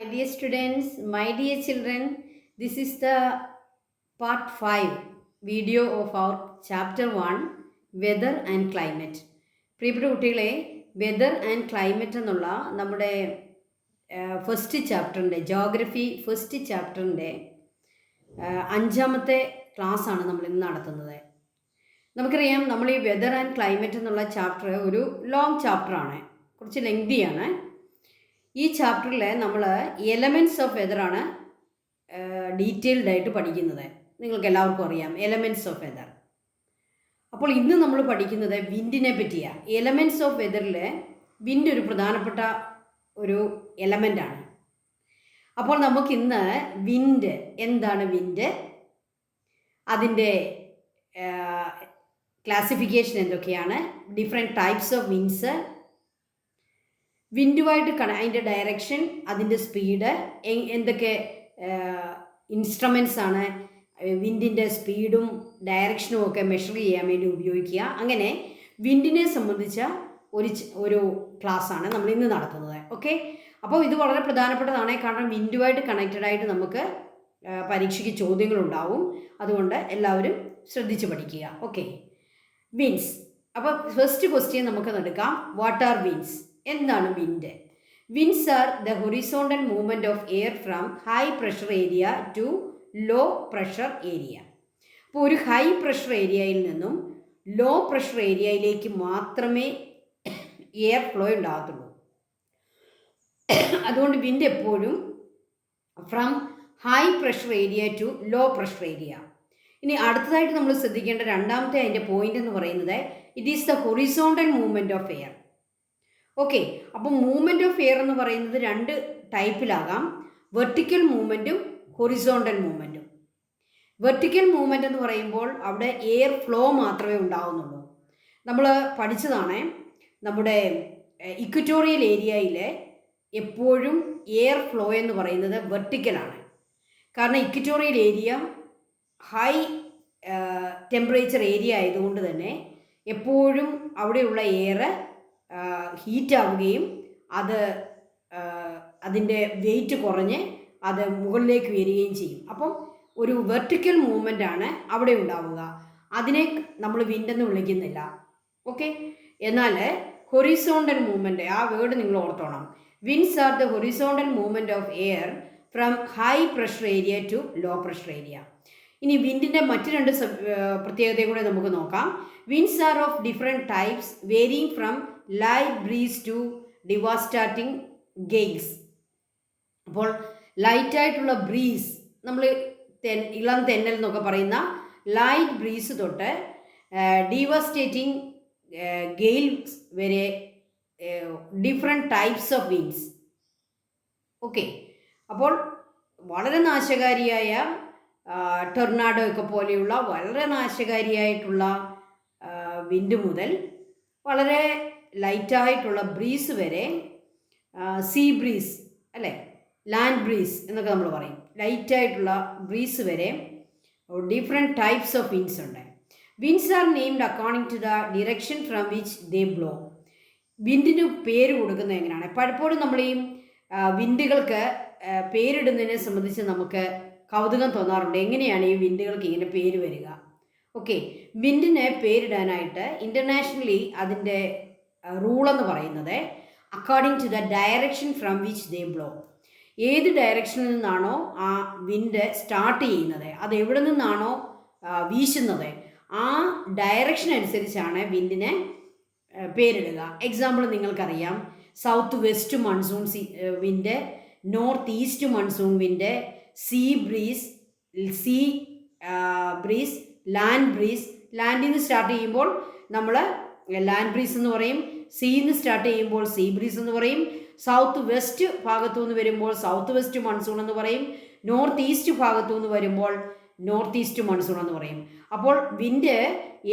My dear students, my dear children, this is the part 5 video of our chapter 1 weather and climate. പ്രിയപ്പെട്ട കുട്ടികളെ, weather and climate എന്നുള്ള നമ്മുടെ first ചാപ്റ്ററിൻ്റെ geography first ചാപ്റ്ററിൻ്റെ അഞ്ചാമത്തെ ക്ലാസ്സാണ് നമ്മൾ ഇന്ന് നടത്തുന്നത്. നമുക്കറിയാം, നമ്മൾ ഈ വെതർ ആൻഡ് ക്ലൈമറ്റ് എന്നുള്ള ചാപ്റ്റർ ഒരു ലോങ് ചാപ്റ്ററാണ്, കുറച്ച് ലെങ്തിയാണ്. ഈ ചാപ്റ്ററിൽ നമ്മൾ എലമെൻറ്റ്സ് ഓഫ് വെതറാണ് ഡീറ്റെയിൽഡ് ആയിട്ട് പഠിക്കുന്നത്. നിങ്ങൾക്ക് എല്ലാവർക്കും അറിയാം എലമെൻറ്റ്സ് ഓഫ് വെതർ. അപ്പോൾ ഇന്ന് നമ്മൾ പഠിക്കുന്നത് വിൻഡിനെ പറ്റിയാണ്. എലമെൻറ്റ്സ് ഓഫ് വെതറിൽ വിൻഡ് ഒരു പ്രധാനപ്പെട്ട ഒരു എലമെൻ്റാണ്. അപ്പോൾ നമുക്കിന്ന് വിൻഡ് എന്താണ്, വിൻഡ് അതിൻ്റെ ക്ലാസിഫിക്കേഷൻ എന്തൊക്കെയാണ്, ഡിഫറെൻറ്റ് ടൈപ്സ് ഓഫ് വിൻഡ്സ്, വിൻഡുമായിട്ട് അതിൻ്റെ ഡയറക്ഷൻ, അതിൻ്റെ സ്പീഡ്, എന്തൊക്കെ ഇൻസ്ട്രുമെൻറ്റ്സ് ആണ് വിൻഡിൻ്റെ സ്പീഡും ഡയറക്ഷനും ഒക്കെ മെഷർ ചെയ്യാൻ വേണ്ടി ഉപയോഗിക്കുക. അങ്ങനെ വിൻഡിനെ സംബന്ധിച്ച ഒരു ക്ലാസ്സാണ് നമ്മൾ ഇന്ന് നടത്തുന്നത്. ഓക്കെ, അപ്പോൾ ഇത് വളരെ പ്രധാനപ്പെട്ടതാണ്. കാരണം വിൻഡുമായിട്ട് കണക്റ്റഡ് ആയിട്ട് നമുക്ക് പരീക്ഷയ്ക്ക് ചോദ്യങ്ങളുണ്ടാവും. അതുകൊണ്ട് എല്ലാവരും ശ്രദ്ധിച്ച് പഠിക്കുക. Okay, winds. അപ്പോൾ ഫസ്റ്റ് ക്വസ്റ്റ്യൻ നമുക്ക് എടുക്കാം. What are winds? എന്താണ് wind? Winds are the horizontal movement of air from high pressure area to low pressure area. അപ്പോൾ ഒരു ഹൈ പ്രഷർ ഏരിയയിൽ നിന്നും ലോ പ്രഷർ ഏരിയയിലേക്ക് മാത്രമേ എയർ ഫ്ലോ ഉണ്ടാകത്തുള്ളൂ. അതുകൊണ്ട് വിൻഡ് എപ്പോഴും from high pressure area to low pressure area. ഇനി അടുത്തതായിട്ട് നമ്മൾ ശ്രദ്ധിക്കേണ്ട രണ്ടാമത്തെ അതിൻ്റെ പോയിന്റ് എന്ന് പറയുന്നത്, it is the horizontal movement of air. Okay, അപ്പോൾ മൂവ്മെൻറ്റ് ഓഫ് എയർ എന്ന് പറയുന്നത് രണ്ട് ടൈപ്പിലാകാം, വെർട്ടിക്കൽ മൂവ്മെൻറ്റും ഹൊറിസോണ്ടൽ മൂവ്മെൻറ്റും. വെർട്ടിക്കൽ മൂവ്മെൻറ്റ് എന്ന് പറയുമ്പോൾ അവിടെ എയർ ഫ്ലോ മാത്രമേ ഉണ്ടാവുന്നുള്ളൂ. നമ്മൾ പഠിച്ചതാണ്, നമ്മുടെ ഇക്വറ്റോറിയൽ ഏരിയയിൽ എപ്പോഴും എയർ ഫ്ലോ എന്ന് പറയുന്നത് വെർട്ടിക്കലാണ്. കാരണം equatorial area high temperature area ആയതുകൊണ്ട് തന്നെ എപ്പോഴും അവിടെയുള്ള എയർ ഹീറ്റാവുകയും അതിൻ്റെ വെയിറ്റ് കുറഞ്ഞ് അത് മുകളിലേക്ക് വരികയും ചെയ്യും. അപ്പം ഒരു വെർട്ടിക്കൽ മൂവ്മെൻ്റ് ആണ് അവിടെ ഉണ്ടാവുക. അതിനെ നമ്മൾ വിൻഡെന്ന് വിളിക്കുന്നില്ല. ഓക്കെ, എന്നാൽ ഹൊറിസോണ്ടൽ മൂവ്മെൻറ്റ്, ആ വേർഡ് നിങ്ങൾ ഓർത്തോണം. Winds are the horizontal movement of air from high pressure area to low pressure area. ഇനി വിൻഡിൻ്റെ മറ്റ് രണ്ട് പ്രത്യേകതയും കൂടെ നമുക്ക് നോക്കാം. Winds are of different types varying from light breeze to devastating gales. അപ്പോൾ ലൈറ്റായിട്ടുള്ള ബ്രീസ്, നമ്മൾ ഇളം തെന്നൽ എന്നൊക്കെ പറയുന്ന ലൈറ്റ് ബ്രീസ് തൊട്ട് ഡിവാസ്റ്റേറ്റിംഗ് ഗെയിൽസ് വരെ different types of winds. Okay, അപ്പോൾ വളരെ നാശകാരിയായ ടൊർണാഡോ ഒക്കെ പോലെയുള്ള വളരെ നാശകാരിയായിട്ടുള്ള വിൻഡ് മുതൽ വളരെ ലൈറ്റായിട്ടുള്ള ബ്രീസ് വരെ, സീ ബ്രീസ് അല്ലേ, ലാൻഡ് ബ്രീസ് എന്നൊക്കെ നമ്മൾ പറയും, ലൈറ്റായിട്ടുള്ള ബ്രീസ് വരെ ഡിഫറെൻറ്റ് ടൈപ്സ് ഓഫ് വിൻഡ്സ് ഉണ്ട്. Winds are named according to the direction from which they blow. വിൻഡിന് പേര് കൊടുക്കുന്നത് എങ്ങനെയാണ്? പലപ്പോഴും നമ്മൾ ഈ വിൻഡുകൾക്ക് പേരിടുന്നതിനെ സംബന്ധിച്ച് നമുക്ക് കൗതുകം തോന്നാറുണ്ട്. എങ്ങനെയാണ് ഈ വിൻഡുകൾക്ക് ഇങ്ങനെ പേര് വരിക? ഓക്കെ, വിൻഡിന് പേരിടാനായിട്ട് ഇൻ്റർനാഷണലി അതിൻ്റെ റൂളെന്ന് പറയുന്നത് according to the direction from which they blow. ഏത് ഡയറക്ഷനിൽ നിന്നാണോ ആ വിൻഡ് സ്റ്റാർട്ട് ചെയ്യുന്നത്, അത് എവിടെ നിന്നാണോ വീശുന്നത്, ആ ഡയറക്ഷൻ അനുസരിച്ചാണ് വിൻഡിന് പേരിടുക. എക്സാമ്പിൾ നിങ്ങൾക്കറിയാം, south west monsoon wind, north east monsoon wind, sea breeze, land breeze. ലാൻഡിൽ നിന്ന് സ്റ്റാർട്ട് ചെയ്യുമ്പോൾ നമ്മൾ ലാൻഡ് ബ്രീസ് എന്ന് പറയും, സീയിൽ നിന്ന് സ്റ്റാർട്ട് ചെയ്യുമ്പോൾ സീ ബ്രീസ് എന്ന് പറയും, സൗത്ത് വെസ്റ്റ് ഭാഗത്തു നിന്ന് വരുമ്പോൾ സൗത്ത് വെസ്റ്റ് മൺസൂൺ എന്ന് പറയും, നോർത്ത് ഈസ്റ്റ് ഭാഗത്തു നിന്ന് വരുമ്പോൾ നോർത്ത് ഈസ്റ്റ് മൺസൂൺ എന്ന് പറയും. അപ്പോൾ വിൻഡ്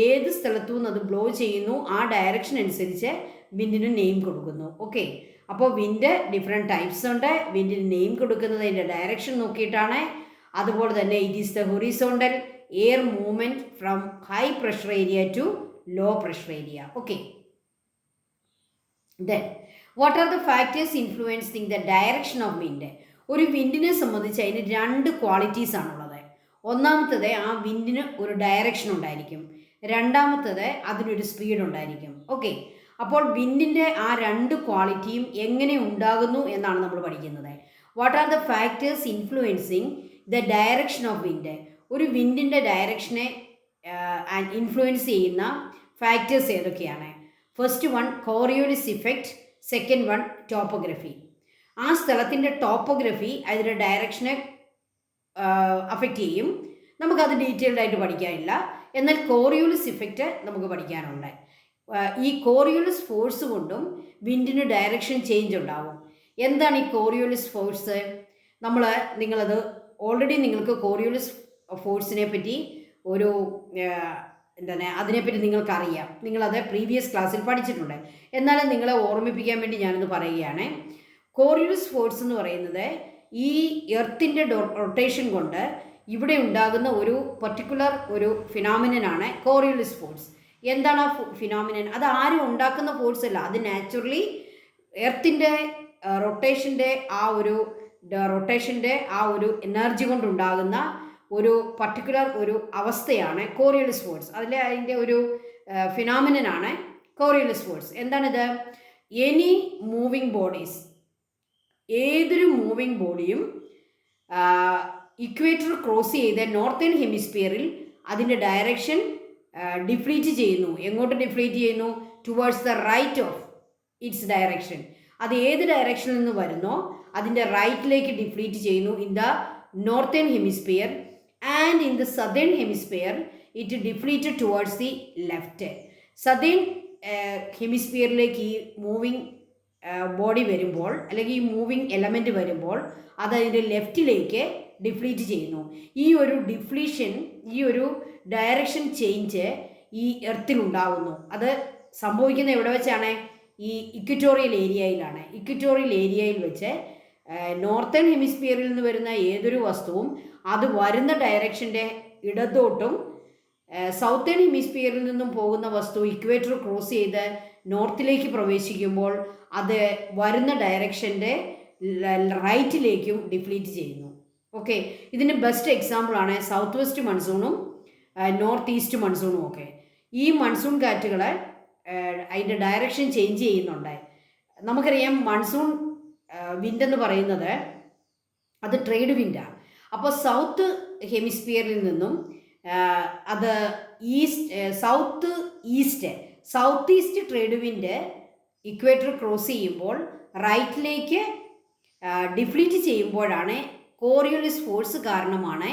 ഏത് സ്ഥലത്തു നിന്ന് അത് ബ്ലോ ചെയ്യുന്നു ആ ഡയറക്ഷൻ അനുസരിച്ച് വിൻഡിന് നെയിം കൊടുക്കുന്നു. ഓക്കെ, അപ്പോൾ വിൻഡ് ഡിഫറെൻറ്റ് ടൈപ്സ് ഉണ്ട്. വിൻഡിന് നെയിം കൊടുക്കുന്നത് അതിൻ്റെ ഡയറക്ഷൻ നോക്കിയിട്ടാണ്. അതുപോലെ തന്നെ it is the horizontal air movement from high pressure area to low pressure area. Okay, then What are the factors influencing the direction of wind? ഒരു വിൻഡിനെ സംബന്ധിച്ച് അതിന് 2 ക്വാളിറ്റീസ് ആണുള്ളത്. ഒന്നാമത്തത് ആ വിൻഡിന് ഒരു ഡയറക്ഷൻ ഉണ്ടായിരിക്കും, രണ്ടാമത്തത് അതിനൊരു സ്പീഡ് ഉണ്ടായിരിക്കും. ഓക്കെ, അപ്പോൾ വിൻഡിൻ്റെ ആ 2 ക്വാളിറ്റിയും എങ്ങനെ ഉണ്ടാകുന്നു എന്നാണ് നമ്മൾ പഠിക്കുന്നത്. What are the factors influencing the direction of wind? ഒരു വിൻഡിൻ്റെ ഡയറക്ഷനെ ഇൻഫ്ലുവൻസ് ചെയ്യുന്ന ഫാക്ടേഴ്സ് ഏതൊക്കെയാണ്? First one Coriolis effect, second one topography. ആ സ്ഥലത്തിൻ്റെ ടോപ്പോഗ്രഫി അതിൻ്റെ ഡയറക്ഷനെ അഫക്റ്റ് ചെയ്യും. നമുക്കത് ഡീറ്റെയിൽഡ് ആയിട്ട് പഠിക്കാനില്ല. എന്നാൽ കോറിയോലിസ് ഇഫക്റ്റ് നമുക്ക് പഠിക്കാനുണ്ട്. ഈ കോറിയോലിസ് ഫോഴ്സ് കൊണ്ടും വിൻഡിന് ഡയറക്ഷൻ ചേഞ്ച് ഉണ്ടാവും. എന്താണ് ഈ കോറിയോലിസ് ഫോഴ്സ്? നിങ്ങളത് ഓൾറെഡി നിങ്ങൾക്ക് കോറിയോലിസ് ഫോഴ്സിനെ പറ്റി ഒരു അതിനെപ്പറ്റി നിങ്ങൾക്കറിയാം, നിങ്ങളത് പ്രീവിയസ് ക്ലാസ്സിൽ പഠിച്ചിട്ടുണ്ട്. എന്നാലും നിങ്ങളെ ഓർമ്മിപ്പിക്കാൻ വേണ്ടി ഞാനത് പറയുകയാണ്. കോറിയോലിസ് ഫോഴ്സ് എന്ന് പറയുന്നത് ഈ എർത്തിൻ്റെ റൊട്ടേഷൻ കൊണ്ട് ഇവിടെ ഉണ്ടാകുന്ന ഒരു പർട്ടിക്കുലർ ഒരു ഫിനോമിനനാണ് കോറിയോലിസ് ഫോഴ്സ്. എന്താണ് ആ ഫിനോമിനൻ? അത് ആരും ഉണ്ടാക്കുന്ന ഫോഴ്സ് അല്ല, അത് നാച്ചുറലി എർത്തിൻ്റെ റൊട്ടേഷൻ്റെ ആ ഒരു എനർജി കൊണ്ടുണ്ടാകുന്ന ഒരു പർട്ടിക്കുലർ ഒരു അവസ്ഥയാണ് കോറിയോലിസ് ഫോഴ്സ്. അതിൻ്റെ ഒരു ഫിനോമിനനാണ് കോറിയോലിസ് ഫോഴ്സ്. എന്താണിത്? എനി മൂവിങ് ബോഡീസ്, ഏതൊരു മൂവിങ് ബോഡിയും ഇക്വേറ്റർ ക്രോസ് ചെയ്ത് നോർത്തേൺ ഹെമിസ്ഫിയറിൽ അതിൻ്റെ ഡയറക്ഷൻ ഡിഫ്ലീറ്റ് ചെയ്യുന്നു. എങ്ങോട്ട് ഡിഫ്ലീറ്റ് ചെയ്യുന്നു? Towards the right of its direction. അത് ഏത് ഡയറക്ഷനിൽ നിന്ന് വരുന്നോ അതിൻ്റെ റൈറ്റിലേക്ക് ഡിഫ്ലീറ്റ് ചെയ്യുന്നു in the northern hemisphere. And in the southern hemisphere it deflected towards the left. Southern ഹെമിസ്ഫിയറിലേക്ക് ഈ മൂവിങ് ബോഡി വരുമ്പോൾ, അല്ലെങ്കിൽ ഈ മൂവിങ് എലമെൻറ്റ് വരുമ്പോൾ, അത് അതിൻ്റെ ലെഫ്റ്റിലേക്ക് ഡിഫ്ലീറ്റ് ചെയ്യുന്നു. ഈ ഒരു ഡിഫ്ലീഷൻ, ഈ ഒരു ഡയറക്ഷൻ ചേഞ്ച് ഈ എർത്തിലുണ്ടാകുന്നു. അത് സംഭവിക്കുന്നത് എവിടെ വെച്ചാണ്? ഈ ഇക്വറ്റോറിയൽ ഏരിയയിലാണ്. ഇക്വറ്റോറിയൽ ഏരിയയിൽ വെച്ച് നോർത്തേൺ ഹെമിസ്ഫിയറിൽ നിന്ന് വരുന്ന ഏതൊരു വസ്തുവും അത് വരുന്ന ഡയറക്ഷൻ്റെ ഇടത്തോട്ടും, സൗത്തേൺ ഹെമിസ്ഫിയറിൽ നിന്നും പോകുന്ന വസ്തു ഇക്വേറ്റർ ക്രോസ് ചെയ്ത് നോർത്തിലേക്ക് പ്രവേശിക്കുമ്പോൾ അത് വരുന്ന ഡയറക്ഷൻ്റെ റൈറ്റിലേക്കും ഡിഫ്ലീറ്റ് ചെയ്യുന്നു. ഓക്കെ, ഇതിന് ബെസ്റ്റ് എക്സാമ്പിളാണ് സൗത്ത് വെസ്റ്റ് മൺസൂണും നോർത്ത് ഈസ്റ്റ് മൺസൂണും ഒക്കെ. ഈ മൺസൂൺ കാറ്റുകൾ അതിൻ്റെ ഡയറക്ഷൻ ചേഞ്ച് ചെയ്യുന്നുണ്ട്. നമുക്കറിയാം മൺസൂൺ വിൻഡ് എന്ന് പറയുന്നത് അത് ട്രേഡ് വിൻഡാണ്. അപ്പോൾ സൗത്ത് ഹെമിസ്ഫിയറിൽ നിന്നും അത് south east trade wind equator cross ചെയ്യുമ്പോൾ റൈറ്റിലേക്ക് ഡിഫ്ലീറ്റ് ചെയ്യുമ്പോഴാണ് കോറിയോലിസ് ഫോഴ്സ് കാരണമാണ്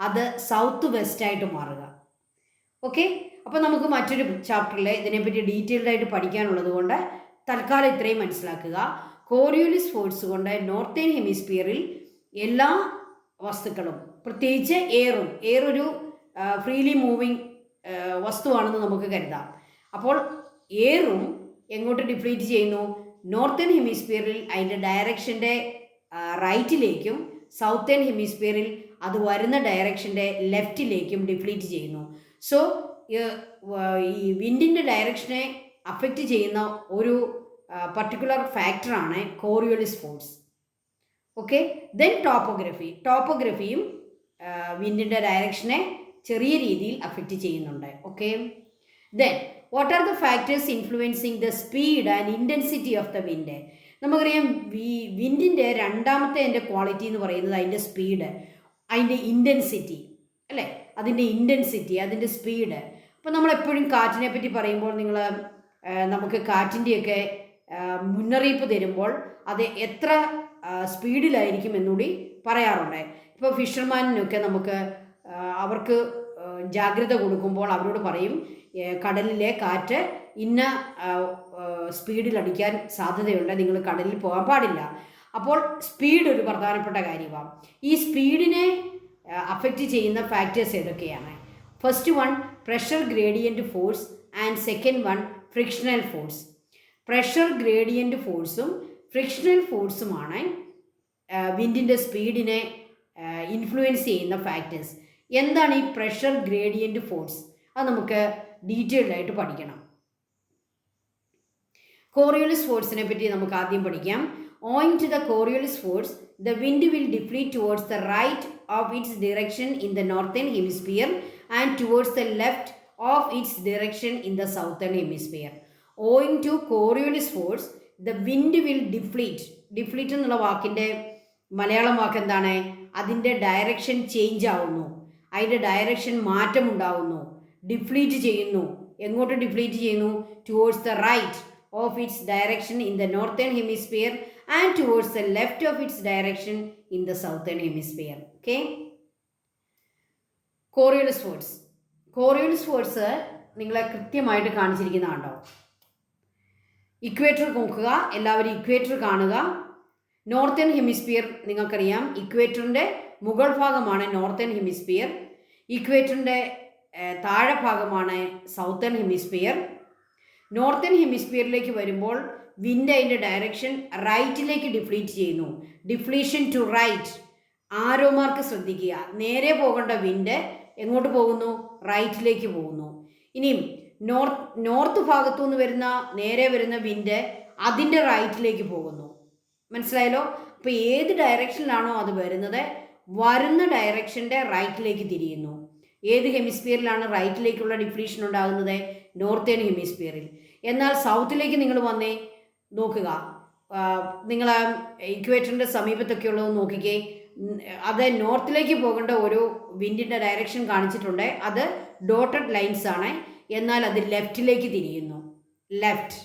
അത് സൗത്ത് വെസ്റ്റായിട്ട് മാറുക. ഓക്കെ, അപ്പോൾ നമുക്ക് മറ്റൊരു ചാപ്റ്ററിൽ ഇതിനെപ്പറ്റി ഡീറ്റെയിൽഡ് ആയിട്ട് പഠിക്കാനുള്ളത് കൊണ്ട് തൽക്കാലം ഇത്രയും മനസ്സിലാക്കുക. കോറിയോലിസ് ഫോഴ്സ് കൊണ്ട് നോർത്തേൺ ഹെമിസ്ഫിയറിൽ എല്ലാ വസ്തുക്കളും, പ്രത്യേകിച്ച് എയർ ഒരു ഫ്രീലി മൂവിങ് വസ്തുവാണെന്ന് നമുക്ക് കരുതാം. അപ്പോൾ എയറും എങ്ങോട്ട് ഡിഫ്ലീറ്റ് ചെയ്യുന്നു? നോർത്തേൺ ഹെമിസ്ഫിയറിൽ അതിൻ്റെ ഡയറക്ഷൻ്റെ റൈറ്റിലേക്കും സൗത്തേൺ ഹെമിസ്ഫിയറിൽ അത് വരുന്ന ഡയറക്ഷൻ്റെ ലെഫ്റ്റിലേക്കും ഡിഫ്ലീറ്റ് ചെയ്യുന്നു. സോ ഈ വിൻഡിൻ്റെ ഡയറക്ഷനെ അഫക്റ്റ് ചെയ്യുന്ന ഒരു പർട്ടിക്കുലർ ഫാക്ടറാണ് കോറിയോലിസ് ഫോഴ്സ്. ഓക്കെ, ദെൻ ടോപ്പോഗ്രഫിയും വിൻഡിൻ്റെ ഡയറക്ഷനെ ചെറിയ രീതിയിൽ അഫക്റ്റ് ചെയ്യുന്നുണ്ട്. Okay, then what are the factors influencing the speed and intensity of the wind? നമുക്കറിയാം വിൻഡിൻ്റെ രണ്ടാമത്തെ അതിൻ്റെ ക്വാളിറ്റി എന്ന് പറയുന്നത് അതിൻ്റെ സ്പീഡ്, അതിൻ്റെ ഇൻറ്റൻസിറ്റി അല്ലേ? അതിൻ്റെ സ്പീഡ്. അപ്പോൾ നമ്മളെപ്പോഴും കാറ്റിനെ പറ്റി പറയുമ്പോൾ നമുക്ക് കാറ്റിൻ്റെയൊക്കെ മുന്നറിയിപ്പ് തരുമ്പോൾ അത് എത്ര സ്പീഡിലായിരിക്കും എന്നുകൂടി പറയാറുണ്ട്. ഇപ്പോൾ ഫിഷർമാനിനൊക്കെ അവർക്ക് ജാഗ്രത കൊടുക്കുമ്പോൾ അവരോട് പറയും കടലിലെ കാറ്റ് ഇന്ന സ്പീഡിലടിക്കാൻ സാധ്യതയുണ്ട്, നിങ്ങൾ കടലിൽ പോകാൻ പാടില്ല. അപ്പോൾ സ്പീഡ് ഒരു പ്രധാനപ്പെട്ട കാര്യമാണ്. ഈ സ്പീഡിനെ അഫക്റ്റ് ചെയ്യുന്ന ഫാക്ടേഴ്സ് ഏതൊക്കെയാണ്? First one pressure gradient force and second one frictional force. Pressure gradient ഫോഴ്സും ഫ്രിക്ഷണൽ ഫോഴ്സുമാണ് വിൻഡിൻ്റെ സ്പീഡിനെ ഇൻഫ്ലുവൻസ് ചെയ്യുന്ന ഫാക്ടേഴ്സ്. എന്താണ് ഈ പ്രഷർ ഗ്രേഡിയൻറ്റ് ഫോഴ്സ്? അത് നമുക്ക് ഡീറ്റെയിൽഡ് ആയിട്ട് പഠിക്കണം. കോറിയോലിസ് ഫോഴ്സിനെ പറ്റി നമുക്ക് ആദ്യം പഠിക്കാം. Owing to the Coriolis force, the wind will deflect towards the right of its direction in the northern hemisphere and towards the left of its direction in the southern hemisphere. Owing to Coriolis force, the wind will deflect. Deflect എന്നുള്ള വാക്കിൻ്റെ മലയാളം വാക്ക് എന്താണ്? അതിൻ്റെ direction change ആവുന്നു, അതിൻ്റെ direction മാറ്റമുണ്ടാവുന്നു, ഡിഫ്ലീറ്റ് ചെയ്യുന്നു. എങ്ങോട്ട് deflect ചെയ്യുന്നു? Towards the right of its direction in the northern hemisphere and towards the left of its direction in the southern hemisphere. Okay. Coriolis force. Coriolis force നിങ്ങളെ കൃത്യമായിട്ട് കാണിച്ചിരിക്കുന്നതാണോ? ഇക്വേറ്റർ നോക്കുക, എല്ലാവരും equator കാണുക. നോർത്തേൺ ഹെമിസ്ഫിയർ നിങ്ങൾക്കറിയാം, ഇക്വേറ്ററിൻ്റെ മുകൾ ഭാഗമാണ് northern hemisphere, ഇക്വേറ്ററിൻ്റെ താഴെ ഭാഗമാണ് സൗത്തേൺ ഹെമിസ്ഫിയർ. നോർത്തേൺ ഹെമിസ്ഫിയറിലേക്ക് വരുമ്പോൾ വിൻഡ് അതിൻ്റെ ഡയറക്ഷൻ റൈറ്റിലേക്ക് ഡിഫ്ലീറ്റ് ചെയ്യുന്നു. ഡിഫ്ലീഷൻ ടു റൈറ്റ്. ആരോ മാർക്ക് ശ്രദ്ധിക്കുക. നേരെ പോകേണ്ട വിൻഡ് എങ്ങോട്ട് പോകുന്നു? റൈറ്റിലേക്ക് പോകുന്നു. ഇനിയും നോർത്ത് ഭാഗത്തു നിന്ന് വരുന്ന നേരെ വരുന്ന വിൻഡ് അതിൻ്റെ റൈറ്റിലേക്ക് പോകുന്നു. മനസ്സിലായല്ലോ? അപ്പോൾ ഏത് ഡയറക്ഷനിലാണോ അത് വരുന്നത്, വരുന്ന ഡയറക്ഷൻ്റെ റൈറ്റിലേക്ക് തിരിയുന്നു. ഏത് ഹെമിസ്ഫിയറിലാണ് റൈറ്റിലേക്കുള്ള ഡിഫ്ലീഷൻ ഉണ്ടാകുന്നത്? നോർത്തേൺ ഹെമിസ്ഫിയറിൽ. എന്നാൽ സൗത്തിലേക്ക് നിങ്ങൾ വന്നേ നോക്കുക, നിങ്ങൾ ഇക്വേറ്ററിൻ്റെ സമീപത്തൊക്കെ ഉള്ളത് നോക്കിക്കേ. അത് നോർത്തിലേക്ക് പോകേണ്ട ഒരു വിൻഡിൻ്റെ ഡയറക്ഷൻ കാണിച്ചിട്ടുണ്ട്, അത് ഡോട്ടഡ് ലൈൻസ് ആണ്. എന്നാൽ അത് ലെഫ്റ്റിലേക്ക് തിരിയുന്നു, ലെഫ്റ്റ്.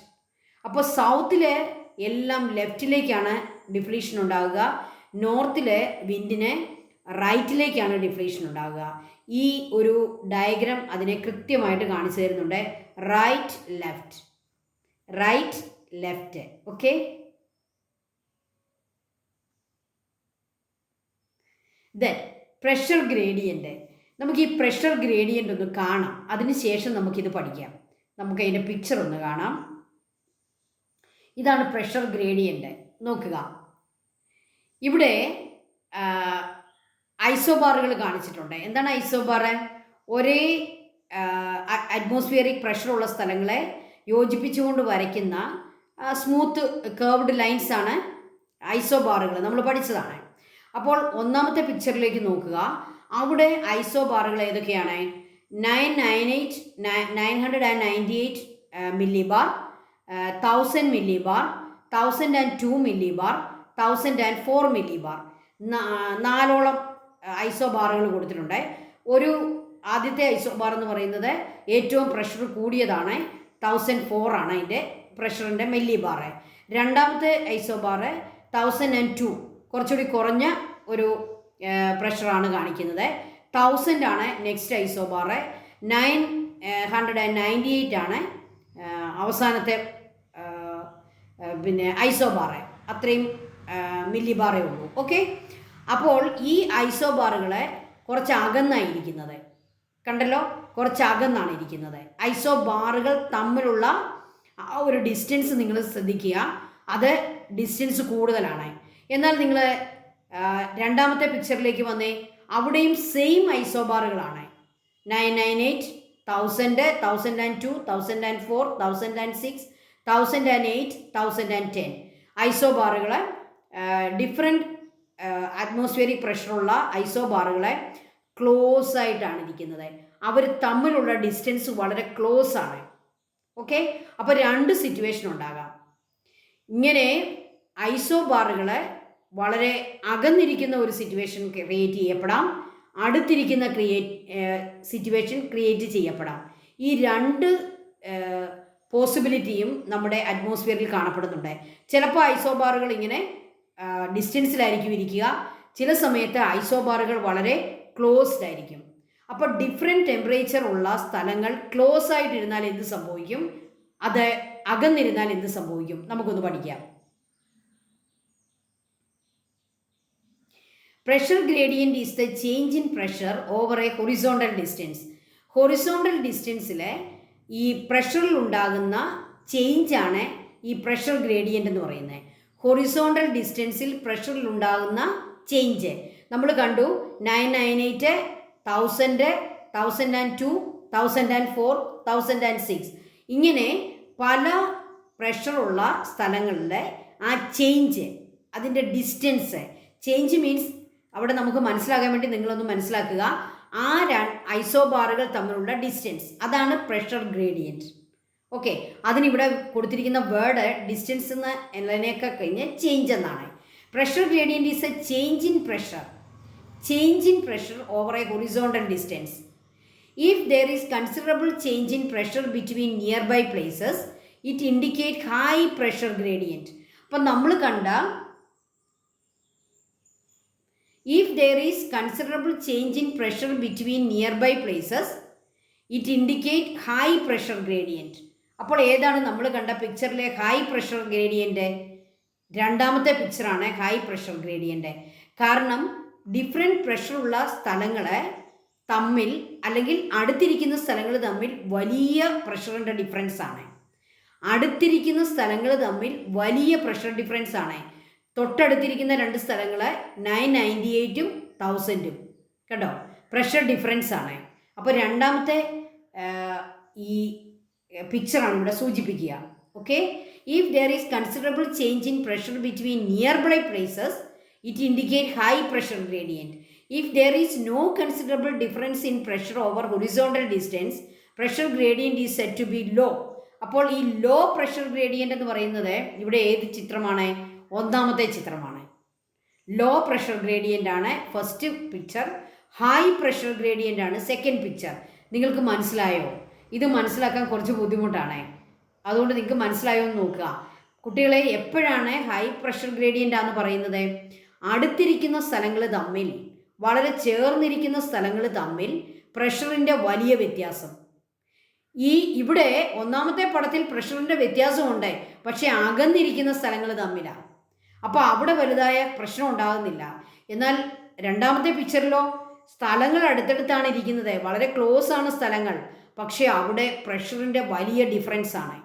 അപ്പോൾ സൗത്തിൽ എല്ലാം ലെഫ്റ്റിലേക്കാണ് ഡിഫ്ലീഷൻ ഉണ്ടാകുക, നോർത്തിൽ വിൻഡിന് റൈറ്റിലേക്കാണ് ഡിഫ്ലീഷൻ ഉണ്ടാകുക. ഈ ഒരു ഡയഗ്രാം അതിനെ കൃത്യമായിട്ട് കാണിച്ചു തരുന്നുണ്ട്. Right left, right left. Okay. Then pressure gradient. നമുക്ക് ഈ പ്രഷർ ഗ്രേഡിയൻ്റ് ഒന്ന് കാണാം, അതിനുശേഷം നമുക്കിത് പഠിക്കാം. നമുക്ക് അതിൻ്റെ പിക്ചർ ഒന്ന് കാണാം. ഇതാണ് പ്രഷർ ഗ്രേഡിയൻ്റ്. നോക്കുക, ഇവിടെ ഐസോബാറുകൾ കാണിച്ചിട്ടുണ്ട്. എന്താണ് ഐസോബാർ? ഒരേ അറ്റ്മോസ്ഫിയറിക് പ്രഷറുള്ള സ്ഥലങ്ങളെ യോജിപ്പിച്ചുകൊണ്ട് വരയ്ക്കുന്ന സ്മൂത്ത് കേർവ്ഡ് ലൈൻസ് ആണ് ഐസോബാറുകൾ. നമ്മൾ പഠിച്ചതാണ്. അപ്പോൾ ഒന്നാമത്തെ പിക്ചറിലേക്ക് നോക്കുക. അവിടെ ഐസോബാറുകൾ ഏതൊക്കെയാണ്? 998 മില്ലിബാർ, 1000 മില്ലിബാർ, 1002 മില്ലിബാർ, 1004 മില്ലിബാർ. 4ഓളം ഐസോബാറുകൾ കൊടുത്തിട്ടുണ്ട്. ഒരു ആദ്യത്തെ ഐസോബാർ എന്ന് പറയുന്നത് ഏറ്റവും പ്രഷർ കൂടിയതാണ്, 1004 ആണ് അതിൻ്റെ പ്രഷറിൻ്റെ മില്ലിബാർ. രണ്ടാമത്തെ ഐസോബാർ 1002, കുറച്ചുകൂടി കുറഞ്ഞ ഒരു പ്രഷറാണ് കാണിക്കുന്നത്. 1000 ആണ് നെക്സ്റ്റ് ഐസോബാർ. 998 ആണ് അവസാനത്തെ പിന്നെ ഐസോബാർ. അത്രയും മില്ലിബാറേ ഉള്ളൂ. ഓക്കെ. അപ്പോൾ ഈ ഐസോബാറുകളെ കുറച്ച് അകന്നായിരിക്കുന്നത് കണ്ടല്ലോ, കുറച്ച് അകന്നാണ് ഇരിക്കുന്നത്. ഐസോബാറുകൾ തമ്മിലുള്ള ആ ഒരു ഡിസ്റ്റൻസ് നിങ്ങൾ ശ്രദ്ധിക്കുക, അത് ഡിസ്റ്റൻസ് കൂടുതലാണ്. എന്നാൽ നിങ്ങൾ രണ്ടാമത്തെ പിക്ചറിലേക്ക് വന്നേ, അവിടെയും സെയിം ഐസോബാറുകളാണ്. 998, 1000, 1002, 1004, 1006, 1008, 1010 ഐസോബാറുകൾ. ഡിഫറെൻറ്റ് അറ്റ്മോസ്ഫിയറിക് പ്രഷറുള്ള ഐസോബാറുകളെ ക്ലോസ് ആയിട്ടാണ് ഇരിക്കുന്നത്. അവർ തമ്മിലുള്ള ഡിസ്റ്റൻസ് വളരെ ക്ലോസ് ആണ്. ഓക്കെ. അപ്പോൾ രണ്ട് സിറ്റുവേഷൻ ഉണ്ടാകാം. ഇങ്ങനെ ഐസോബാറുകളെ വളരെ അകന്നിരിക്കുന്ന ഒരു സിറ്റുവേഷൻ ക്രിയേറ്റ് ചെയ്യപ്പെടാം, അടുത്തിരിക്കുന്ന സിറ്റുവേഷൻ ക്രിയേറ്റ് ചെയ്യപ്പെടാം. ഈ രണ്ട് പോസിബിലിറ്റിയും നമ്മുടെ അറ്റ്മോസ്ഫിയറിൽ കാണപ്പെടുന്നുണ്ട്. ചിലപ്പോൾ ഐസോബാറുകൾ ഇങ്ങനെ ഡിസ്റ്റൻസിലായിരിക്കും ഇരിക്കുക, ചില സമയത്ത് ഐസോബാറുകൾ വളരെ ക്ലോസ്ഡ് ആയിരിക്കും. അപ്പോൾ ഡിഫറെൻറ്റ് ടെമ്പറേച്ചർ ഉള്ള സ്ഥലങ്ങൾ ക്ലോസ് ആയിട്ടിരുന്നാൽ എന്ത് സംഭവിക്കും, അത് അകന്നിരുന്നാൽ എന്ത് സംഭവിക്കും, നമുക്കൊന്ന് പഠിക്കാം. Pressure gradient is the change in pressure over a horizontal distance. Horizontal ഡിസ്റ്റൻസിലെ ഈ പ്രഷറിൽ ഉണ്ടാകുന്ന ചേഞ്ചാണ് ഈ പ്രഷർ ഗ്രേഡിയൻ്റ് എന്ന് പറയുന്നത്. ഹൊറിസോണ്ടൽ ഡിസ്റ്റൻസിൽ പ്രഷറിൽ ഉണ്ടാകുന്ന ചേഞ്ച് നമ്മൾ കണ്ടു. 998, 1000, 1002, 1004, 1006 ഇങ്ങനെ പല പ്രഷറുള്ള സ്ഥലങ്ങളിലെ ആ ചേഞ്ച് അതിൻ്റെ ഡിസ്റ്റൻസ്. ചേഞ്ച് മീൻസ് അവിടെ നമുക്ക് മനസ്സിലാകാൻ വേണ്ടി നിങ്ങളൊന്ന് മനസ്സിലാക്കുക, ആ ഐസോബാറുകൾ തമ്മിലുള്ള ഡിസ്റ്റൻസ്, അതാണ് പ്രഷർ ഗ്രേഡിയൻറ്റ്. ഓക്കെ, അതിനിവിടെ കൊടുത്തിരിക്കുന്ന വേർഡ് ഡിസ്റ്റൻസ് എന്നതിനേക്കാൾ കഴിഞ്ഞ് ചേഞ്ച് എന്നാണ്. Pressure gradient is A change in pressure over a horizontal distance. If there is considerable change in pressure between nearby places, it indicate high pressure gradient. അപ്പം നമ്മൾ കണ്ട if there is considerable change in pressure between nearby places, it indicate high pressure gradient. അപ്പോൾ ഏതാണ് നമ്മൾ കണ്ട പിക്ചറിലെ high pressure gradient? രണ്ടാമത്തെ പിക്ചറാണ് high pressure gradient. കാരണം different പ്രഷറുള്ള സ്ഥലങ്ങളെ തമ്മിൽ അല്ലെങ്കിൽ അടുത്തിരിക്കുന്ന സ്ഥലങ്ങൾ തമ്മിൽ വലിയ പ്രഷറിൻ്റെ ഡിഫറൻസ് ആണ്. അടുത്തിരിക്കുന്ന സ്ഥലങ്ങൾ തമ്മിൽ വലിയ പ്രഷർ ഡിഫറൻസ് ആണ്. തൊട്ടടുത്തിരിക്കുന്ന രണ്ട് സ്ഥലങ്ങൾ 998ഉം 1000ഉം കേട്ടോ, പ്രഷർ ഡിഫറൻസ് ആണ്. അപ്പോൾ രണ്ടാമത്തെ ഈ പിക്ചറാണ് ഇവിടെ സൂചിപ്പിക്കുക. Okay, if there is considerable change in pressure between nearby places, it indicate high pressure gradient. If there is no considerable difference in pressure over horizontal distance, pressure gradient is said to be low. അപ്പോൾ ഈ law pressure gradient എന്ന് പറയുന്നത് ഇവിടെ ഏത് ചിത്രമാണ്? ഒന്നാമത്തെ ചിത്രമാണ്. Law pressure gradient ആണ് first picture, high pressure gradient ആണ് സെക്കൻഡ് പിക്ചർ. നിങ്ങൾക്ക് മനസ്സിലായോ? ഇത് മനസ്സിലാക്കാൻ കുറച്ച് ബുദ്ധിമുട്ടാണ്, അതുകൊണ്ട് നിങ്ങൾക്ക് മനസ്സിലായോ എന്ന് നോക്കുക. കുട്ടികളെ, എപ്പോഴാണ് ഹൈ പ്രഷർ ഗ്രേഡിയൻ്റ് ആണെന്ന് പറയുന്നത്? അടുത്തിരിക്കുന്ന സ്ഥലങ്ങൾ തമ്മിൽ, വളരെ ചേർന്നിരിക്കുന്ന സ്ഥലങ്ങൾ തമ്മിൽ പ്രഷറിൻ്റെ വലിയ വ്യത്യാസം. ഇവിടെ ഒന്നാമത്തെ പടത്തിൽ പ്രഷറിൻ്റെ വ്യത്യാസമുണ്ട്, പക്ഷേ അകന്നിരിക്കുന്ന സ്ഥലങ്ങൾ തമ്മിലാണ്. അപ്പോൾ അവിടെ വലുതായ പ്രശ്നം ഉണ്ടാകുന്നില്ല. എന്നാൽ രണ്ടാമത്തെ പിക്ചറിലോ സ്ഥലങ്ങൾ അടുത്തടുത്താണ് ഇരിക്കുന്നത്, വളരെ ക്ലോസ് ആണ് സ്ഥലങ്ങൾ, പക്ഷേ അവിടെ പ്രഷറിൻ്റെ വലിയ ഡിഫറൻസ് ആണ്.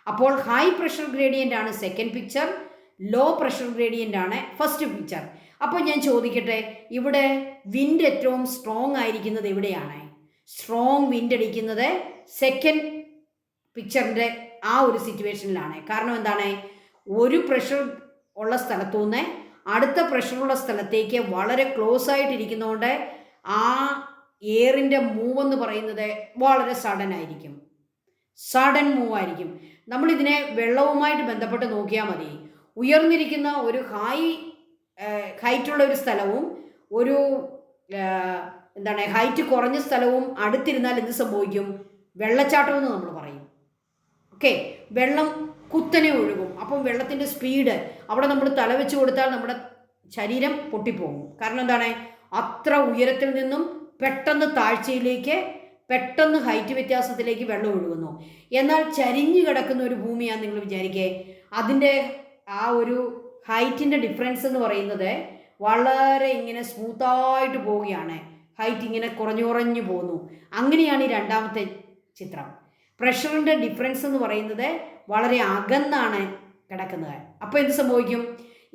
അപ്പോൾ ഹൈ പ്രഷർ ഗ്രേഡിയൻ്റ് ആണ് second picture, low pressure gradient ആണ് ഫസ്റ്റ് പിക്ചർ. അപ്പോൾ ഞാൻ ചോദിക്കട്ടെ, ഇവിടെ വിൻഡ് ഏറ്റവും സ്ട്രോങ് ആയിരിക്കുന്നത് എവിടെയാണ്? സ്ട്രോങ് വിൻഡ് അടിക്കുന്നത് സെക്കൻഡ് പിക്ചറിൻ്റെ ആ ഒരു സിറ്റുവേഷനിലാണ്. കാരണം എന്താണ്? ഒരു പ്രഷർ ഉള്ള സ്ഥലത്തു നിന്ന് അടുത്ത പ്രഷറുള്ള സ്ഥലത്തേക്ക് വളരെ ക്ലോസ് ആയിട്ടിരിക്കുന്നതുകൊണ്ട് ആ എയറിൻ്റെ മൂവ് എന്ന് പറയുന്നത് വളരെ സഡൻ ആയിരിക്കും, സഡൻ മൂവ് ആയിരിക്കും. നമ്മളിതിനെ വെള്ളവുമായിട്ട് ബന്ധപ്പെട്ട് നോക്കിയാൽ മതി. ഉയർന്നിരിക്കുന്ന ഒരു ഹൈറ്റുള്ള ഒരു സ്ഥലവും ഒരു ഹൈറ്റ് കുറഞ്ഞ സ്ഥലവും അടുത്തിരുന്നാൽ എന്ത് സംഭവിക്കും? വെള്ളച്ചാട്ടം എന്ന് നമ്മൾ പറയും. ഓക്കെ, വെള്ളം കുത്തനെ ഒഴുകും. അപ്പം വെള്ളത്തിൻ്റെ സ്പീഡ് അവിടെ നമ്മൾ തല വെച്ച് കൊടുത്താൽ നമ്മുടെ ശരീരം പൊട്ടിപ്പോകും. കാരണം എന്താണ്? അത്ര ഉയരത്തിൽ നിന്നും പെട്ടെന്ന് താഴ്ചയിലേക്ക്, പെട്ടെന്ന് ഹൈറ്റ് വ്യത്യാസത്തിലേക്ക് വെള്ളം ഒഴുകുന്നു. എന്നാൽ ചരിഞ്ഞു കിടക്കുന്ന ഒരു ഭൂമിയാണെന്ന് നിങ്ങൾ വിചാരിക്കേ, അതിൻ്റെ ആ ഒരു ഹൈറ്റിൻ്റെ ഡിഫറൻസ് എന്ന് പറയുന്നത് വളരെ ഇങ്ങനെ സ്മൂത്തായിട്ട് പോവുകയാണ്. ഹൈറ്റ് ഇങ്ങനെ കുറഞ്ഞു പോകുന്നു. അങ്ങനെയാണ് ഈ രണ്ടാമത്തെ ചിത്രം. പ്രഷറിൻ്റെ ഡിഫറൻസ് എന്ന് പറയുന്നത് വളരെ അകന്നാണ് കിടക്കുന്നത്. അപ്പോൾ എന്ത് സംഭവിക്കും?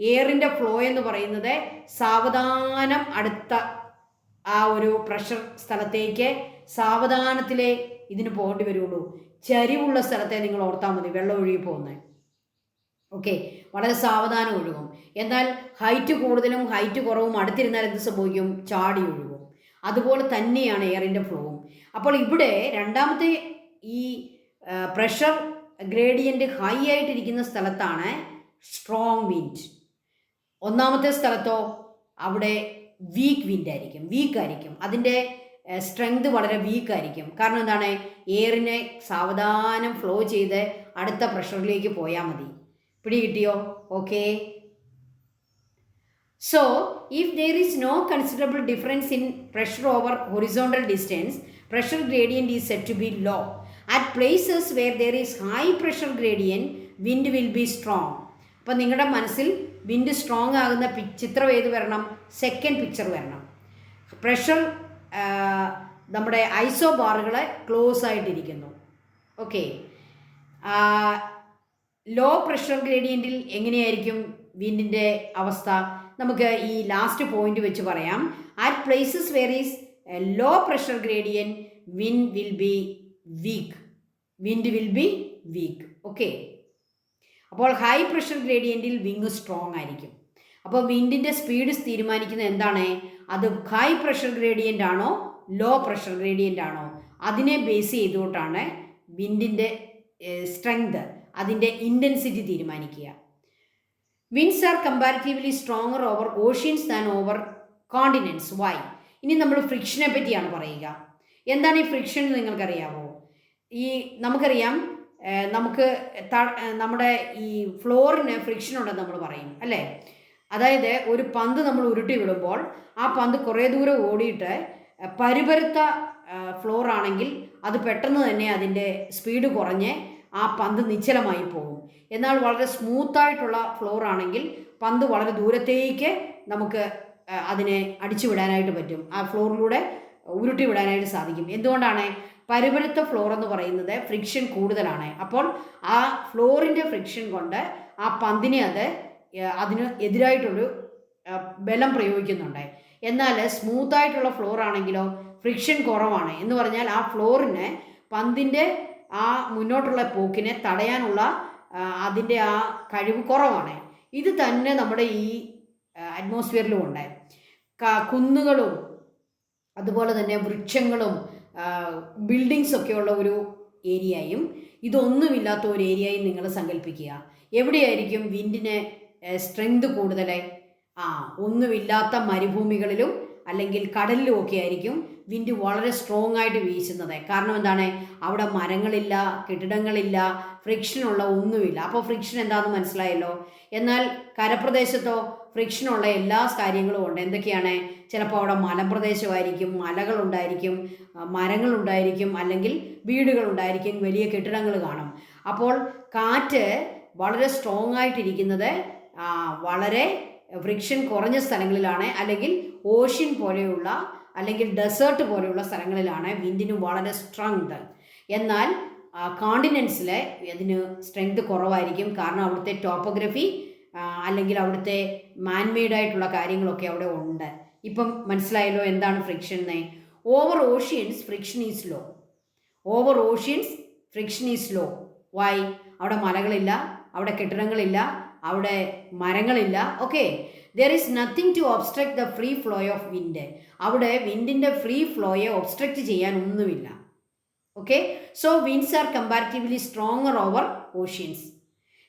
എയറിൻ്റെ ഫ്ലോ എന്ന് പറയുന്നത് സാവധാനം അടുത്ത ആ ഒരു പ്രഷർ സ്ഥലത്തേക്ക് സാവധാനത്തിലേ ഇതിന് പോകേണ്ടി വരുള്ളൂ. ചരിവുള്ള സ്ഥലത്തെ നിങ്ങൾ ഓർത്താൽ മതി വെള്ളം ഒഴുകി പോകുന്നത്. ഓക്കെ, വളരെ സാവധാനം ഒഴുകും. എന്നാൽ ഹൈറ്റ് കൂടുതലും ഹൈറ്റ് കുറവും അടുത്തിരുന്നാൽ എന്ത് സംഭവിക്കും? ചാടി ഒഴുകും. അതുപോലെ തന്നെയാണ് എയറിൻ്റെ ഫ്ലോവും. അപ്പോൾ ഇവിടെ രണ്ടാമത്തെ ഈ പ്രഷർ ഗ്രേഡിയൻ്റ് ഹൈ ആയിട്ടിരിക്കുന്ന സ്ഥലത്താണ് സ്ട്രോങ് വിൻഡ്. ഒന്നാമത്തെ സ്ഥലത്തോ അവിടെ വീക്ക് വിൻഡ് ആയിരിക്കും, വീക്കായിരിക്കും. അതിൻ്റെ സ്ട്രെങ്ത് വളരെ വീക്കായിരിക്കും. കാരണം എന്താണ്? എയറിനെ സാവധാനം ഫ്ലോ ചെയ്ത് അടുത്ത പ്രഷറിലേക്ക് പോയാൽ മതി. പിടി കിട്ടിയോ? Okay. So, if there is no considerable difference in pressure over horizontal distance, pressure gradient is said to be low. At places where there is high pressure gradient, wind will be strong. അപ്പോൾ നിങ്ങളുടെ മനസ്സിൽ wind strong ആകുന്ന ചിത്രം ഏത് വരണം? Second picture വരണം. Pressure നമ്മുടെ ഐസോ ബാറുകൾ ക്ലോസ് ആയിട്ടിരിക്കുന്നു. ഓക്കെ, ലോ പ്രഷർ ഗ്രേഡിയൻറ്റിൽ എങ്ങനെയായിരിക്കും വിൻഡിൻ്റെ അവസ്ഥ? നമുക്ക് ഈ ലാസ്റ്റ് പോയിന്റ് വെച്ച് പറയാം. At places where is low pressure gradient wind will be weak. Okay, അപ്പോൾ ഹൈ പ്രഷർ ഗ്രേഡിയൻറ്റിൽ വിങ് സ്ട്രോങ് ആയിരിക്കും. അപ്പോൾ വിൻഡിൻ്റെ സ്പീഡ് തീരുമാനിക്കുന്നത് എന്താണ്? അത് ഹൈ പ്രഷർ ഗ്രേഡിയൻ്റ് ആണോ ലോ പ്രഷർ ഗ്രേഡിയൻ്റ് ആണോ, അതിനെ ബേസ് ചെയ്തുകൊണ്ടാണ് വിൻഡിൻ്റെ സ്ട്രെങ്ത്, അതിൻ്റെ ഇൻറ്റൻസിറ്റി തീരുമാനിക്കുക. Winds are comparatively stronger over oceans than over continents. Y? ഇനി നമ്മൾ ഫ്രിക്ഷനെ പറ്റിയാണ് പറയുക. എന്താണ് ഈ ഫ്രിക്ഷൻ എന്ന് നിങ്ങൾക്കറിയാമോ? നമുക്കറിയാം, നമുക്ക് നമ്മുടെ ഈ ഫ്ലോറിന് ഫ്രിക്ഷൻ ഉണ്ടെന്ന് നമ്മൾ പറയും അല്ലേ? അതായത് ഒരു പന്ത് നമ്മൾ ഉരുട്ടി വിടുമ്പോൾ ആ പന്ത് കുറേ ദൂരം ഓടിയിട്ട് പരുപരുത്ത ഫ്ലോർ ആണെങ്കിൽ അത് പെട്ടെന്ന് തന്നെ അതിൻ്റെ സ്പീഡ് കുറഞ്ഞ് ആ പന്ത് നിശ്ചലമായി പോകും. എന്നാൽ വളരെ സ്മൂത്തായിട്ടുള്ള ഫ്ലോർ ആണെങ്കിൽ പന്ത് വളരെ ദൂരത്തേക്ക് നമുക്ക് അതിനെ അടിച്ചു വിടാനായിട്ട് പറ്റും, ആ ഫ്ലോറിലൂടെ ഉരുട്ടി വിടാനായിട്ട് സാധിക്കും. എന്തുകൊണ്ടാണ്? പരുപരുത്ത ഫ്ലോർ എന്ന് പറയുന്നത് ഫ്രിക്ഷൻ കൂടുതലാണ്. അപ്പോൾ ആ ഫ്ലോറിൻ്റെ ഫ്രിക്ഷൻ കൊണ്ട് ആ പന്തിനെ അതിന് എതിരായിട്ടൊരു ബലം പ്രയോഗിക്കുന്നുണ്ട്. എന്നാൽ സ്മൂത്തായിട്ടുള്ള ഫ്ലോർ ആണെങ്കിലോ ഫ്രിക്ഷൻ കുറവാണ്. എന്ന് പറഞ്ഞാൽ ആ ഫ്ലോറിന് പന്തിൻ്റെ ആ മുന്നോട്ടുള്ള പോക്കിനെ തടയാനുള്ള അതിൻ്റെ ആ കഴിവ് കുറവാണ്. ഇത് തന്നെ നമ്മുടെ ഈ അറ്റ്മോസ്ഫിയറിലും ഉണ്ട്. കുന്നുകളും അതുപോലെ തന്നെ വൃക്ഷങ്ങളും ബിൽഡിങ്സൊക്കെയുള്ള ഒരു ഏരിയയും ഇതൊന്നുമില്ലാത്ത ഒരു ഏരിയയും നിങ്ങൾ സങ്കല്പിക്കുക. എവിടെയായിരിക്കും വിൻഡിന് സ്ട്രെങ്ത് കൂടുതൽ? ഒന്നുമില്ലാത്ത മരുഭൂമികളിലും അല്ലെങ്കിൽ കടലിലും ഒക്കെ ആയിരിക്കും വിൻഡ് വളരെ സ്ട്രോങ് ആയിട്ട് വീശുന്നത്. കാരണം എന്താണ്? അവിടെ മരങ്ങളില്ല, കെട്ടിടങ്ങളില്ല, ഫ്രിക്ഷനുള്ള ഒന്നുമില്ല. അപ്പോൾ ഫ്രിക്ഷൻ എന്താണെന്ന് മനസ്സിലായല്ലോ. എന്നാൽ കരപ്രദേശത്തോ ഫ്രിക്ഷനുള്ള എല്ലാ കാര്യങ്ങളും ഉണ്ട്. എന്തൊക്കെയാണ്? ചിലപ്പോൾ അവിടെ മലമ്പ്രദേശമായിരിക്കും, മലകളുണ്ടായിരിക്കും, മരങ്ങളുണ്ടായിരിക്കും, അല്ലെങ്കിൽ വീടുകളുണ്ടായിരിക്കും, വലിയ കെട്ടിടങ്ങൾ കാണും. അപ്പോൾ കാറ്റ് വളരെ സ്ട്രോങ് ആയിട്ടിരിക്കുന്നത് വളരെ ഫ്രിക്ഷൻ കുറഞ്ഞ സ്ഥലങ്ങളിലാണ്, അല്ലെങ്കിൽ ഓഷ്യൻ പോലെയുള്ള അല്ലെങ്കിൽ ഡെസേർട്ട് പോലെയുള്ള സ്ഥലങ്ങളിലാണ് വിൻഡിന് വളരെ സ്ട്രെങ്ത്. എന്നാൽ കോണ്ടിനെൻസിൽ ഇതിന് സ്ട്രെങ്ത് കുറവായിരിക്കും. കാരണം അവിടുത്തെ ടോപ്പോഗ്രഫി അല്ലെങ്കിൽ അവിടുത്തെ മാൻമെയ്ഡായിട്ടുള്ള കാര്യങ്ങളൊക്കെ അവിടെ ഉണ്ട്. ഇപ്പം മനസ്സിലായല്ലോ എന്താണ് ഫ്രിക്ഷൻ എന്ന്. Over oceans friction is low. Over oceans friction is low. Why? അവിടെ മലകളില്ല, അവിടെ കെട്ടിടങ്ങളില്ല, അവിടെ മരങ്ങളില്ല. Okay, there is nothing to obstruct the free flow of wind. അവിടെ വിൻഡിൻ്റെ ഫ്രീ ഫ്ലോയെ ഒബ്സ്ട്രക്റ്റ് ചെയ്യാൻ ഒന്നുമില്ല. Okay, so winds are comparatively stronger over oceans.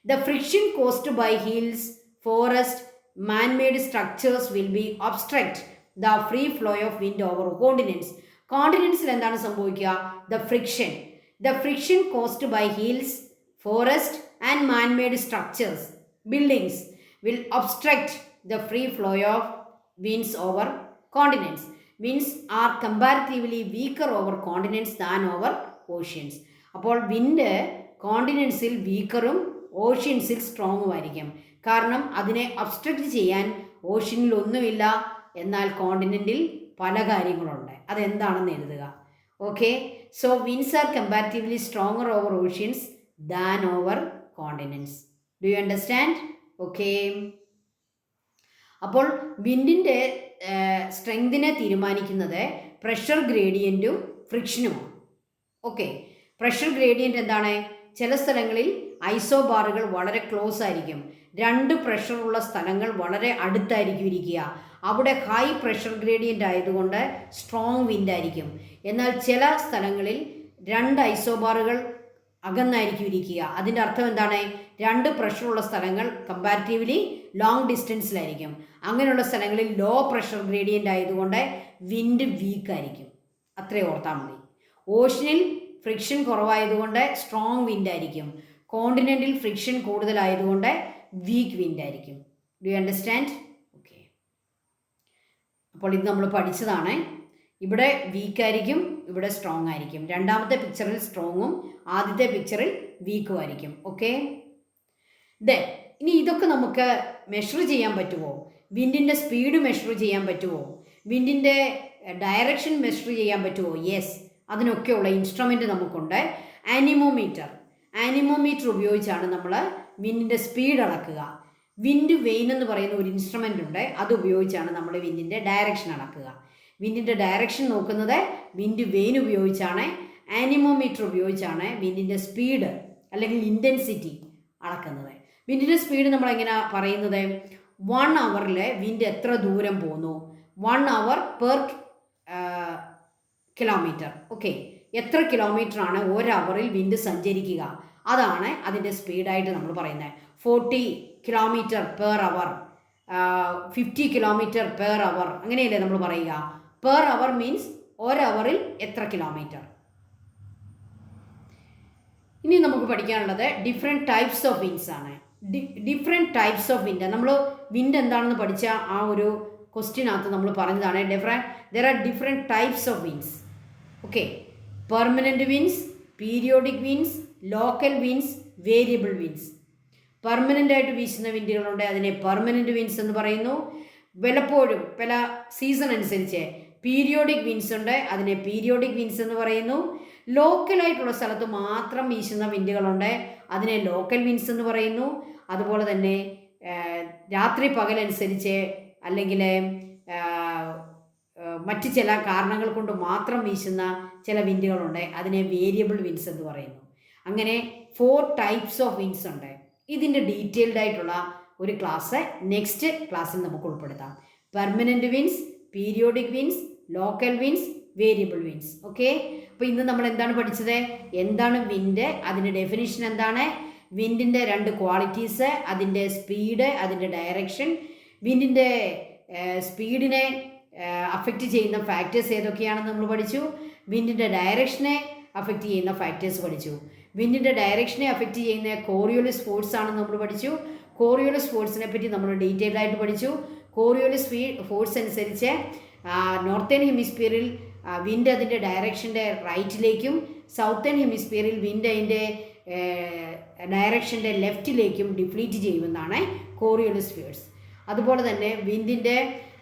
The friction caused by hills, forest, manmade structures will be obstruct the free flow of wind over continents. കോണ്ടിനെൻറ്റ്സിൽ എന്താണ് സംഭവിക്കുക? The friction caused by hills, forest and man-made structures, buildings will obstruct the free flow of winds over continents. Winds are comparatively weaker over continents than over oceans. അപ്പോൾ wind കോണ്ടിനെൻസിൽ വീക്കറും ഓഷ്യൻസിൽ സ്ട്രോങ്ങും ആയിരിക്കും. കാരണം അതിനെ obstruct ചെയ്യാൻ ഓഷ്യനിൽ ഒന്നുമില്ല, എന്നാൽ കോണ്ടിനെൻറ്റിൽ പല കാര്യങ്ങളുണ്ട്. അതെന്താണെന്ന് എഴുതുക. Okay, so winds are comparatively stronger over oceans than over continents. Do you understand? Okay. അപ്പോൾ വിൻഡിൻ്റെ സ്ട്രെങ്തിനെ തീരുമാനിക്കുന്നത് പ്രഷർ ഗ്രേഡിയൻറ്റും ഫ്രിക്ഷനുമാണ്. ഓക്കെ, പ്രഷർ ഗ്രേഡിയൻ്റ് എന്താണ്? ചില സ്ഥലങ്ങളിൽ ഐസോബാറുകൾ വളരെ ക്ലോസ് ആയിരിക്കും. രണ്ട് പ്രഷറുള്ള സ്ഥലങ്ങൾ വളരെ അടുത്തായിരിക്കും ഇരിക്കുക. അവിടെ ഹൈ പ്രഷർ ഗ്രേഡിയൻ്റ് ആയതുകൊണ്ട് സ്ട്രോങ് വിൻഡ് ആയിരിക്കും. എന്നാൽ ചില സ്ഥലങ്ങളിൽ രണ്ട് ഐസോബാറുകൾ അകന്നായിരിക്കും ഇരിക്കുക. അതിൻ്റെ അർത്ഥം എന്താണ്? രണ്ട് പ്രഷറുള്ള സ്ഥലങ്ങൾ കമ്പാരിറ്റീവ്ലി ലോങ് ഡിസ്റ്റൻസിലായിരിക്കും. അങ്ങനെയുള്ള സ്ഥലങ്ങളിൽ ലോ പ്രഷർ ഗ്രേഡിയൻ്റ് ആയതുകൊണ്ട് വിൻഡ് വീക്കായിരിക്കും. അത്രയും ഓർത്താൽ മതി. ഓഷ്യനിൽ ഫ്രിക്ഷൻ കുറവായതുകൊണ്ട് സ്ട്രോങ് വിൻഡ് ആയിരിക്കും. കോണ്ടിനെൻറ്റിൽ ഫ്രിക്ഷൻ കൂടുതലായതുകൊണ്ട് വീക്ക് വിൻഡ് ആയിരിക്കും. Do you understand? ഓക്കെ, അപ്പോൾ ഇത് നമ്മൾ പഠിച്ചതാണ്. ഇവിടെ വീക്കായിരിക്കും, ഇവിടെ സ്ട്രോങ് ആയിരിക്കും. രണ്ടാമത്തെ പിക്ചറിൽ സ്ട്രോങ്ങും ആദ്യത്തെ പിക്ചറിൽ വീക്കും ആയിരിക്കും. ഓക്കെ, ഇനി ഇതൊക്കെ നമുക്ക് മെഷർ ചെയ്യാൻ പറ്റുമോ? വിൻഡിൻ്റെ സ്പീഡ് മെഷർ ചെയ്യാൻ പറ്റുമോ? വിൻഡിൻ്റെ ഡയറക്ഷൻ മെഷർ ചെയ്യാൻ പറ്റുമോ? യെസ്, അതിനൊക്കെയുള്ള ഇൻസ്ട്രുമെൻ്റ് നമുക്കുണ്ട്. ആനിമോമീറ്റർ ഉപയോഗിച്ചാണ് നമ്മൾ വിൻഡിൻ്റെ സ്പീഡ് അളക്കുക. വിൻഡ് വെയിൻ എന്ന് പറയുന്ന ഒരു ഇൻസ്ട്രുമെൻ്റ് ഉണ്ട്. അത് ഉപയോഗിച്ചാണ് നമ്മൾ വിൻഡിൻ്റെ ഡയറക്ഷൻ അളക്കുക. വിൻഡിൻ്റെ ഡയറക്ഷൻ നോക്കുന്നത് വിൻഡ് വെയിൻ ഉപയോഗിച്ചാണ്. ആനിമോമീറ്റർ ഉപയോഗിച്ചാണ് വിൻഡിൻ്റെ സ്പീഡ് അല്ലെങ്കിൽ ഇൻറ്റൻസിറ്റി അളക്കുന്നത്. വിൻഡിൻ്റെ സ്പീഡ് നമ്മളെങ്ങനെ പറയുന്നത്? 1 ഹവറിൽ വിൻഡ് എത്ര ദൂരം പോകുന്നു, 1 ഹവർ പെർ കിലോമീറ്റർ. ഓക്കെ, എത്ര കിലോമീറ്ററാണ് ഒരു അവറിൽ വിൻഡ് സഞ്ചരിക്കുക, അതാണ് അതിൻ്റെ സ്പീഡായിട്ട് നമ്മൾ പറയുന്നത്. 40 kilometre per hour, 50 kilometre per hour, അങ്ങനെയല്ലേ നമ്മൾ പറയുക. പെർ അവർ മീൻസ് ഒരവറിൽ എത്ര കിലോമീറ്റർ. ഇനി നമുക്ക് പഠിക്കാനുള്ളത് ഡിഫറെൻറ്റ് ടൈപ്സ് ഓഫ് വിൻഡ്സ് ആണ്. ഡിഫറെൻറ്റ് ടൈപ്സ് ഓഫ് വിൻഡ്, നമ്മൾ വിൻഡ് എന്താണെന്ന് പഠിച്ച ആ ഒരു ക്വസ്റ്റ്യനകത്ത് നമ്മൾ പറഞ്ഞതാണ് there are different types of winds. Okay, permanent winds, periodic winds, local winds, variable winds. Permanent ആയിട്ട് വീശുന്ന വിൻഡുകളുണ്ട്, അതിനെ പെർമനൻറ്റ് വിൻഡ്സ് എന്ന് പറയുന്നു. പലപ്പോഴും പല സീസൺ അനുസരിച്ച് പീരിയോഡിക് വിൻഡ്സ് ഉണ്ട്, അതിനെ പീരിയോഡിക് വിൻഡ്സ് എന്ന് പറയുന്നു. ലോക്കലായിട്ടുള്ള സ്ഥലത്ത് മാത്രം വീശുന്ന വിൻഡുകളുണ്ട്, അതിനെ ലോക്കൽ വിൻഡ്സ് എന്ന് പറയുന്നു. അതുപോലെ തന്നെ രാത്രി പകലനുസരിച്ച് അല്ലെങ്കിൽ മറ്റ് ചില കാരണങ്ങൾ കൊണ്ട് മാത്രം വീശുന്ന ചില വിൻഡുകളുണ്ട്, അതിനെ വേരിയബിൾ വിൻഡ്സ് എന്ന് പറയുന്നു. അങ്ങനെ 4 ടൈപ്സ് ഓഫ് വിൻഡ്സ് ഉണ്ട്. ഇതിൻ്റെ ഡീറ്റെയിൽഡ് ആയിട്ടുള്ള ഒരു ക്ലാസ് നെക്സ്റ്റ് ക്ലാസ്സിൽ നമുക്ക് ഉൾപ്പെടുത്താം. Permanent winds, periodic winds, local winds, variable winds. Okay, അപ്പോൾ ഇന്ന് നമ്മൾ എന്താണ് പഠിച്ചത്? എന്താണ് വിൻഡ്, അതിൻ്റെ ഡെഫിനിഷൻ എന്താണ്, വിൻഡിൻ്റെ 2 ക്വാളിറ്റീസ്, അതിൻ്റെ സ്പീഡ്, അതിൻ്റെ ഡയറക്ഷൻ, വിൻഡിൻ്റെ സ്പീഡിനെ അഫക്റ്റ് ചെയ്യുന്ന ഫാക്ടേഴ്സ് ഏതൊക്കെയാണെന്ന് നമ്മൾ പഠിച്ചു. വിൻഡിൻ്റെ ഡയറക്ഷനെ അഫക്റ്റ് ചെയ്യുന്ന ഫാക്ടേഴ്സ് പഠിച്ചു. വിൻഡിൻ്റെ ഡയറക്ഷനെ അഫക്റ്റ് ചെയ്യുന്ന കോറിയോലിസ് ഫോഴ്സ് ആണെന്ന് നമ്മൾ പഠിച്ചു. കോറിയോലിസ് ഫോഴ്സിനെ പറ്റി നമ്മൾ ഡീറ്റെയിൽഡ് ആയിട്ട് പഠിച്ചു. കോറിയോലിസ് ഫോഴ്സ് അനുസരിച്ച് നോർത്തേൺ ഹെമിസ്ഫിയറിൽ വിൻഡ് അതിൻ്റെ ഡയറക്ഷൻ്റെ റൈറ്റിലേക്കും സൗത്തേൺ ഹെമിസ്ഫിയറിൽ വിൻഡ് അതിൻ്റെ ഡയറക്ഷൻ്റെ ലെഫ്റ്റിലേക്കും ഡിഫ്ലീറ്റ് ചെയ്യുമെന്നാണ് കോറിയോലിസ് ഫോഴ്സ്. അതുപോലെ തന്നെ വിൻഡിൻ്റെ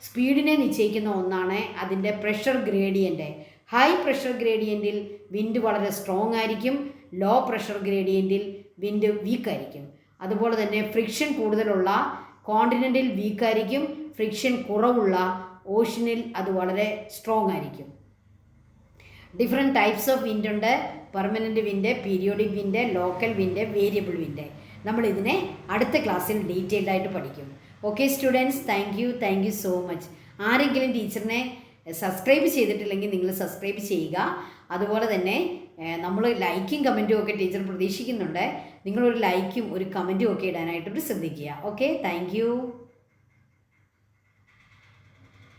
സ്പീഡിനെ നിശ്ചയിക്കുന്ന ഒന്നാണ് അതിൻ്റെ പ്രഷർ ഗ്രേഡിയൻ്റ്. ഹൈ പ്രഷർ ഗ്രേഡിയൻറ്റിൽ വിൻഡ് വളരെ സ്ട്രോങ് ആയിരിക്കും, ലോ പ്രഷർ ഗ്രേഡിയൻറ്റിൽ വിൻഡ് വീക്കായിരിക്കും. അതുപോലെ തന്നെ ഫ്രിക്ഷൻ കൂടുതലുള്ള കോണ്ടിനെൻറ്റിൽ വീക്കായിരിക്കും, ഫ്രിക്ഷൻ കുറവുള്ള ഓഷനിൽ അത് വളരെ സ്ട്രോങ് ആയിരിക്കും. ഡിഫറെൻറ്റ് ടൈപ്സ് ഓഫ് വിൻഡ് ഉണ്ട്. Permanent wind, periodic wind, local wind, variable wind. നമ്മളിതിനെ അടുത്ത ക്ലാസ്സിൽ ഡീറ്റെയിൽഡ് ആയിട്ട് പഠിക്കും. Okay students, thank you so much. ആരെങ്കിലും ടീച്ചറിനെ സബ്സ്ക്രൈബ് ചെയ്തിട്ടില്ലെങ്കിൽ നിങ്ങൾ സബ്സ്ക്രൈബ് ചെയ്യുക. അതുപോലെ തന്നെ നമ്മൾ ലൈക്കും കമൻറ്റും ഒക്കെ ടീച്ചർ പ്രതീക്ഷിക്കുന്നുണ്ട്. നിങ്ങളൊരു ലൈക്കും ഒരു കമൻറ്റും ഒക്കെ ഇടാനായിട്ടൊരു ശ്രദ്ധിക്കുക. Okay, thank you.